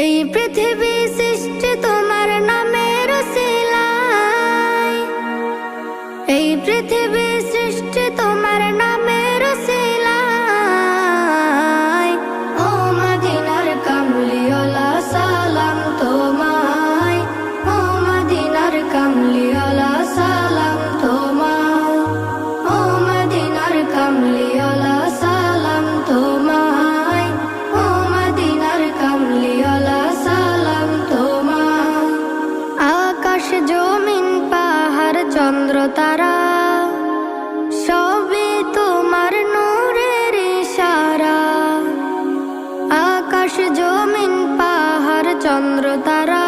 এই পৃথিবী সৃষ্টি তোমার নামের উসিলায়, এই পৃথিবী সৃষ্টি তোমার নামের উসিলায়। ও মদিনার কামলিওয়ালা সালাম তোমায়, ও মদিনার কামলিওয়ালা সালাম তোমায়, ও মদিনার কামলিওয়ালা সালাম তোমায়, ও মদিনার কামলিওয়ালা সালাম তোমায়। আকাশ জমিন পাহাড় চন্দ্র তারা সবই তোমার নূরের ইশারা। আকাশ জমিন পাহাড় চন্দ্র তারা